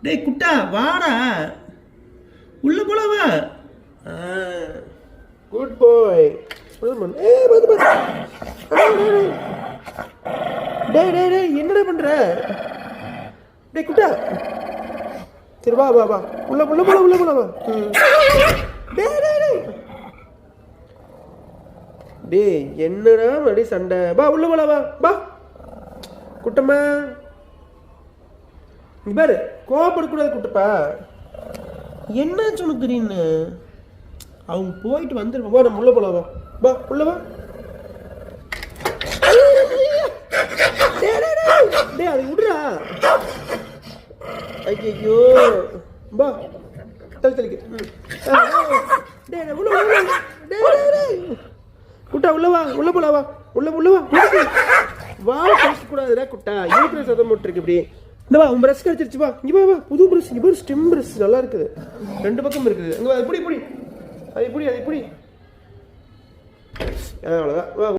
டேய் குட்டா வாடா, உள்ள போலவா. குட் பாய். டேய் டேய் டேய் என்னடா பண்ற? டேய் குட்டா, சரி வா வா வா, உள்ள உள்ள போல உள்ள போல வா. டேய் டேய் டேய் டேய் என்னடா மறுபடி சண்டை? வா உள்ள போல வா வா. குட்டம்மா நீ பாரு, கோவப்படக்கூடாது குட்டப்பா. என்ன சொன்னு திடீர்னு? அவங்க போயிட்டு வந்துருப்பா. வா நம்ம உள்ள போல வா வா உள்ள வா. டேய் அதை விடுறா. ஐயோ வா தள்ளி தள்ளிக்க. டேய் உள்ள உள்ள. டேய் குட்டா உள்ள வா, உள்ள போல வா, உள்ள உள்ள வா. வா பேசக்கூடாதுடா குட்டா, இருக்கிற சதம் போட்டுருக்கு இப்படி. இந்த வா, உன் ப்ரஷ் கிடச்சிருச்சு, வா இங்கே வா வா. புது ப்ரஷ், இங்கே ஒரு ஸ்டெம் ப்ரஷ் நல்லா இருக்குது, 2 பக்கம் இருக்குது. அங்கே அது இப்படி இப்படி அது இப்படி அது இப்படி. அவ்வளோதான் வா.